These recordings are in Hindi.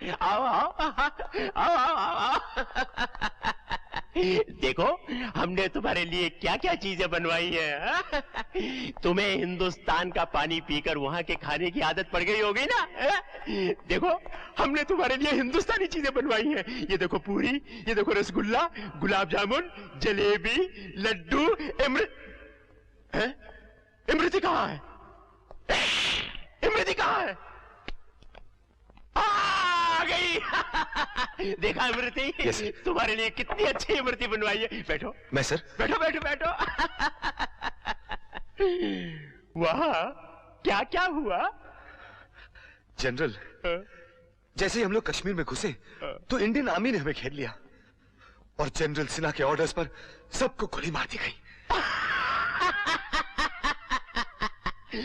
आओ आओ आओ आओ आओ। देखो हमने तुम्हारे लिए क्या क्या चीजें बनवाई है। तुम्हें हिंदुस्तान का पानी पीकर वहां के खाने की आदत पड़ गई होगी ना। देखो हमने तुम्हारे लिए हिंदुस्तानी चीजें बनवाई हैं। ये देखो पूरी, ये देखो रसगुल्ला, गुलाब जामुन, जलेबी, लड्डू, इमरती कहाँ है? इमरती कहाँ है? आ गई। देखा इमरती? yes, तुम्हारे लिए कितनी अच्छी इमरती बनवाई है। बैठो। मैं सर? बैठो बैठो बैठो। वहां क्या क्या हुआ? जनरल, जैसे ही हम लोग कश्मीर में घुसे तो इंडियन आर्मी ने हमें घेर लिया और जनरल सिन्हा के ऑर्डर्स पर सबको गोली मार दी गई।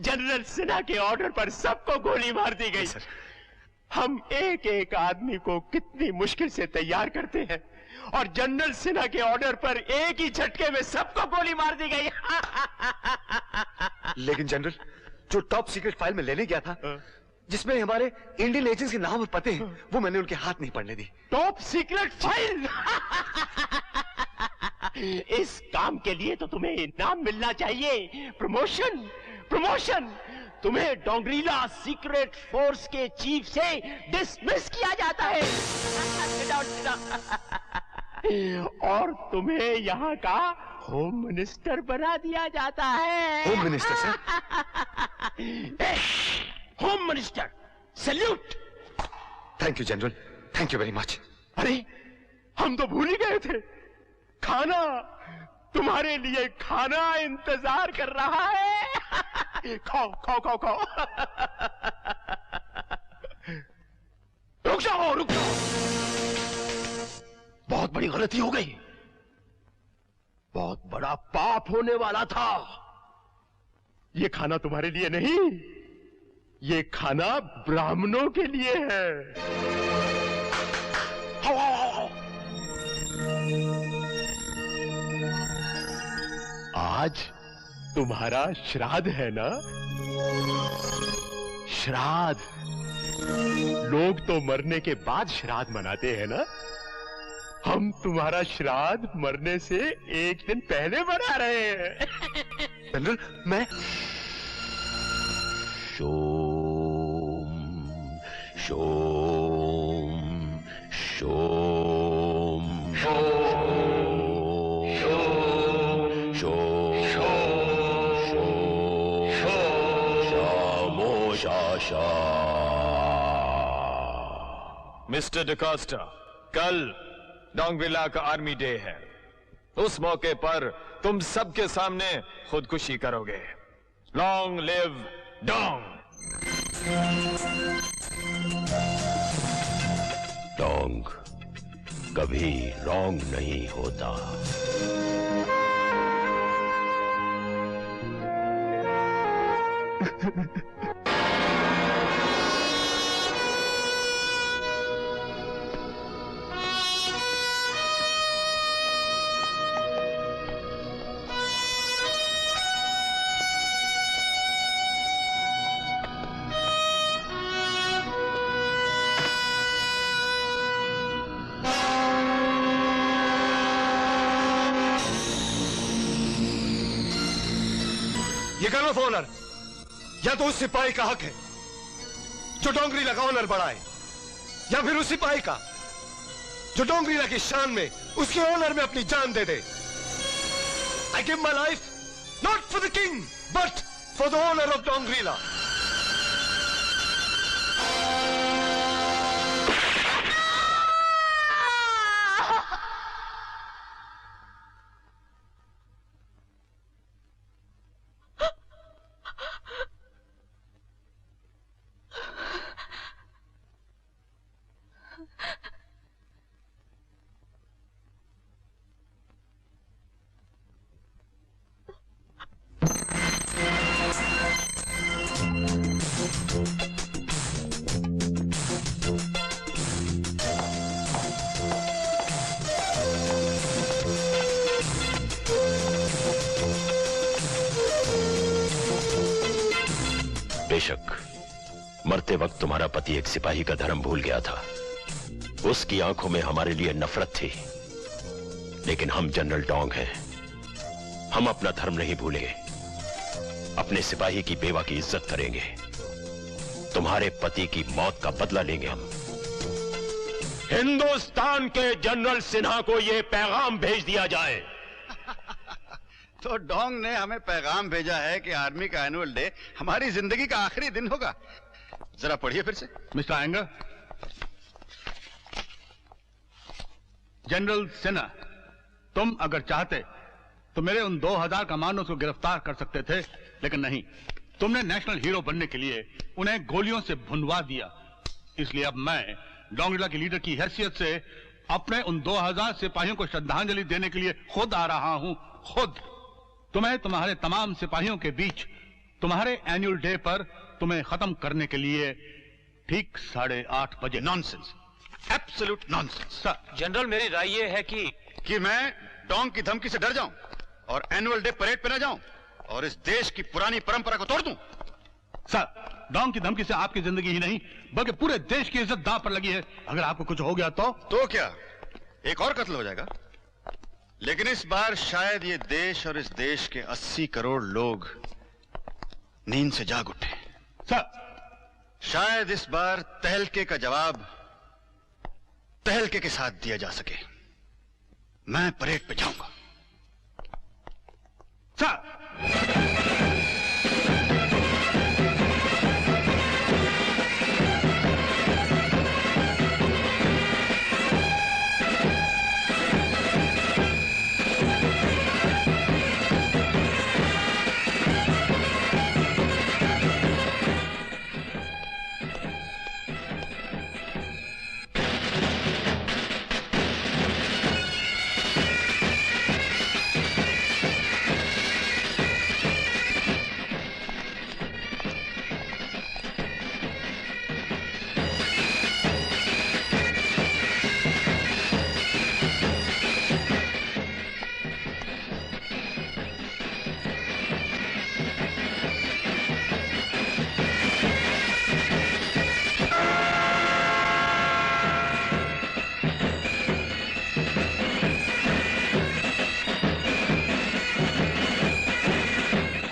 जनरल सिन्हा के ऑर्डर पर सबको गोली मार दी गई। सर, हम एक एक आदमी को कितनी मुश्किल से तैयार करते हैं और जनरल सिन्हा के ऑर्डर पर एक ही झटके में सबको गोली मार दी गई। लेकिन जनरल, जो टॉप सीक्रेट फाइल में लेने गया था जिसमें हमारे इंडियन एजेंट्स के नाम और पते हैं, वो मैंने उनके हाथ नहीं पड़ने दी। Top secret file? इस काम के लिए तो तुम्हें इनाम मिलना चाहिए, प्रमोशन प्रमोशन। तुम्हें डोंगरीला सीक्रेट फोर्स के चीफ से डिसमिस किया जाता है। और तुम्हें यहाँ का होम मिनिस्टर बना दिया जाता है। Home minister sir? Home minister, salute. Thank you general, thank you very much. अरे हम तो भूल ही गए थे। खाना, तुम्हारे लिए खाना इंतजार कर रहा है। खाओ खाओ खाओ खाओ। रुक जाओ रुक जाओ। बहुत बड़ी गलती हो गई। बहुत बड़ा पाप होने वाला था। ये खाना तुम्हारे लिए नहीं, ये खाना ब्राह्मणों के लिए है। आओ आओ आओ। आज तुम्हारा श्राद्ध है ना? श्राद्ध। लोग तो मरने के बाद श्राद्ध मनाते हैं ना। हम तुम्हारा श्राद्ध मरने से एक दिन पहले मना रहे हैं। जनरल, मैं शोम शोम शोम मिस्टर डिकोस्टा, कल डोंगरीला का आर्मी डे है। उस मौके पर तुम सबके सामने खुदकुशी करोगे। Long live Dong. डोंग कभी रॉन्ग नहीं होता। गन ऑफ ऑनर या तो उस सिपाही का हक है जो डोंगरीला का ऑनर बढ़ाए, या फिर उस सिपाही का जो डोंगरीला की शान में उसके ऑनर में अपनी जान दे दे। I give my life not for the king but for the honour of डोंगरीला। मरते वक्त तुम्हारा पति एक सिपाही का धर्म भूल गया था। उसकी आंखों में हमारे लिए नफरत थी, लेकिन हम जनरल डोंग हैं। हम अपना धर्म नहीं भूलेंगे, अपने सिपाही की बेवा की इज्जत करेंगे। तुम्हारे पति की मौत का बदला लेंगे हम। हिंदुस्तान के जनरल सिन्हा को यह पैगाम भेज दिया जाए। तो डोंग ने हमें पैगाम भेजा है कि आर्मी का एनुअल डे हमारी जिंदगी का आखिरी दिन होगा। जरा पढ़िए फिर से। मिस्टर आयंगर, जनरल सिन्हा, तुम अगर चाहते तो मेरे उन 2000 कमांडोज को गिरफ्तार कर सकते थे, लेकिन नहीं। तुमने नेशनल हीरो बनने के लिए उन्हें गोलियों से भुनवा दिया। इसलिए अब मैं डोंगरिला के लीडर की हैसियत से अपने उन 2000 सिपाहियों को श्रद्धांजलि देने के लिए खुद आ रहा हूं। खुद तुम्हें तुम्हारे तमाम सिपाहियों के बीच तुम्हारे एनुअल डे पर तुम्हें खत्म करने के लिए ठीक 8:30 बजे। Nonsense, absolute nonsense. जनरल, मेरी राय ये है कि मैं डोंग की धमकी से डर जाऊं और एनुअल डे परेड पे न जाऊं और इस देश की पुरानी परंपरा को तोड़ दूं। सर, डोंग की धमकी से आपकी जिंदगी ही नहीं बल्कि पूरे देश की इज्जत दांव पर लगी है। अगर आपको कुछ हो गया तो क्या एक और कत्ल हो जाएगा? लेकिन इस बार शायद ये देश और इस देश के 80 करोड़ लोग नींद से जाग उठे। सर, शायद इस बार तहलके का जवाब तहलके के साथ दिया जा सके। मैं परेड पे जाऊंगा। सर,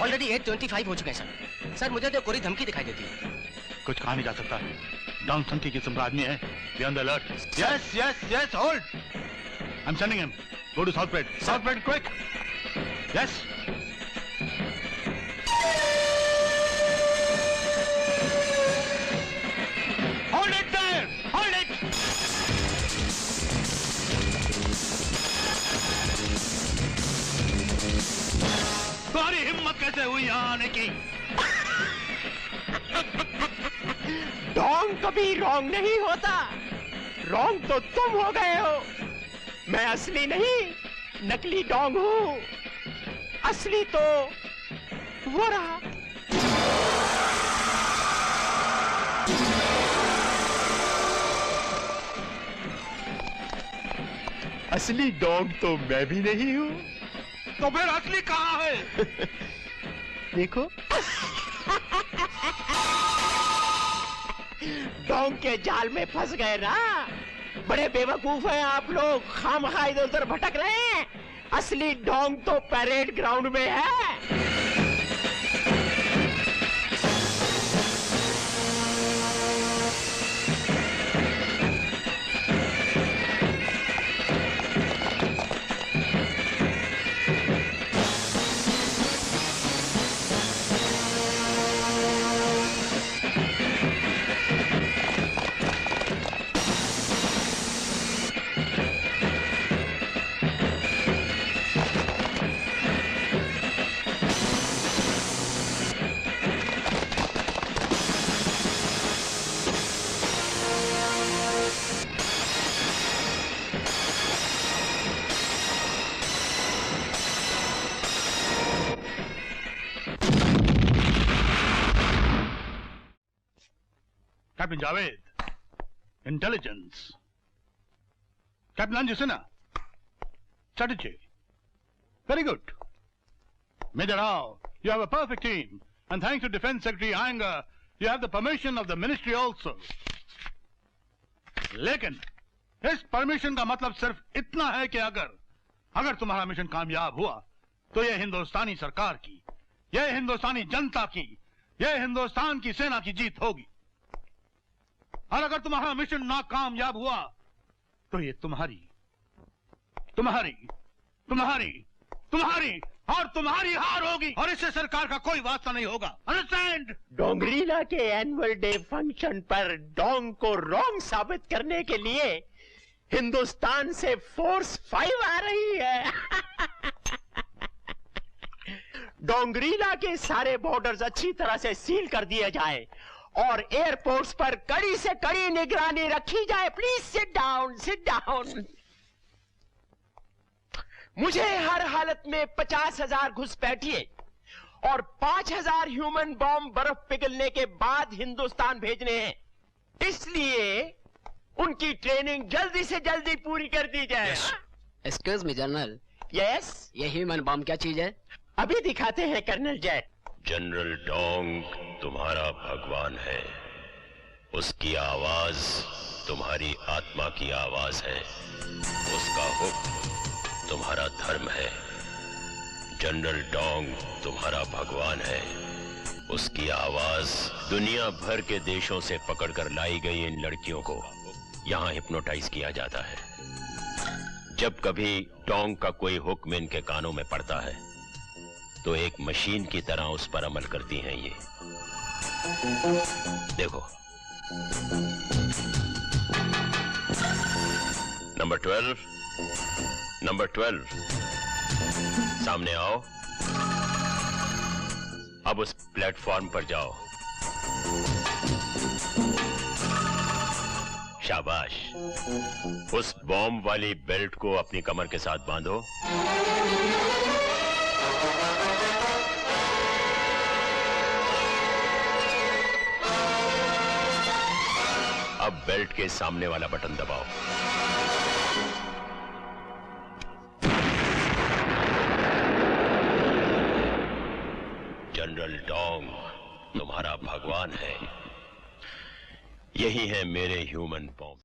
ऑलरेडी 8:25 हो चुके हैं सर। सर, मुझे तो कोई धमकी दिखाई देती है। कुछ कहा नहीं जा सकता। डोंग संख्या किस्म का आदमी है। Be on the alert. Yes yes yes, hold. I am sending him. Go to south pad. South pad, quick. Yes. Hold it there, hold it. तुम्हारी हिम्मत कैसे हुई यहाँ आने की? डोंग कभी रॉन्ग नहीं होता। रॉन्ग तो तुम हो गए हो। मैं असली नहीं, नकली डोंग हूं। असली तो वो रहा। असली डोंग तो मैं भी नहीं हूं। तो फिर असली कहाँ है? देखो, डोंग के जाल में फंस गए ना। बड़े बेवकूफ हैं आप लोग, खामखा इधर उधर भटक रहे हैं। असली डोंग तो परेड ग्राउंड में है। Captain Javed, intelligence. Captain Anju Sinha, strategy. Very good. Major Rao, you have a perfect team. And thanks to Defense Secretary Iyengar, You have the permission of the ministry also. लेकिन इस परमिशन का मतलब सिर्फ इतना है कि अगर तुम्हारा मिशन कामयाब हुआ तो यह हिंदुस्तानी सरकार की, यह हिंदुस्तानी जनता की, यह हिंदुस्तान की सेना की जीत होगी। और अगर तुम्हारा मिशन नाकामयाब हुआ तो ये तुम्हारी और तुम्हारी हार होगी और इससे सरकार का कोई वास्ता नहीं होगा। अंडरस्टैंड? डोंगरीला के एनुअल डे फंक्शन पर डोंग को रॉन्ग साबित करने के लिए हिंदुस्तान से फोर्स 5 आ रही है। डोंगरीला के सारे बॉर्डर्स अच्छी तरह से सील कर दिए जाए और एयरपोर्ट्स पर कड़ी से कड़ी निगरानी रखी जाए। Please sit down, sit down. मुझे हर हालत में 50,000 घुसपैठिए और 5,000 ह्यूमन बॉम्ब बर्फ पिघलने के बाद हिंदुस्तान भेजने हैं। इसलिए उनकी ट्रेनिंग जल्दी से जल्दी पूरी कर दी जाए। Excuse me general. यस? ये ह्यूमन बॉम्ब क्या चीज है? अभी दिखाते हैं कर्नल जैक। जनरल डोंग तुम्हारा भगवान है, उसकी आवाज तुम्हारी आत्मा की आवाज है, उसका हुक्म तुम्हारा धर्म है। जनरल डोंग तुम्हारा भगवान है, उसकी आवाज दुनिया भर के देशों से पकड़कर लाई गई इन लड़कियों को यहां हिप्नोटाइज किया जाता है। जब कभी डोंग का कोई हुक्म इनके कानों में पड़ता है तो एक मशीन की तरह उस पर अमल करती हैं ये। देखो, नंबर 12 सामने आओ। अब उस प्लेटफॉर्म पर जाओ। शाबाश। उस बॉम्ब वाली बेल्ट को अपनी कमर के साथ बांधो। अब बेल्ट के सामने वाला बटन दबाओ। जनरल डोंग तुम्हारा भगवान है। यही है मेरे ह्यूमन बॉम्ब।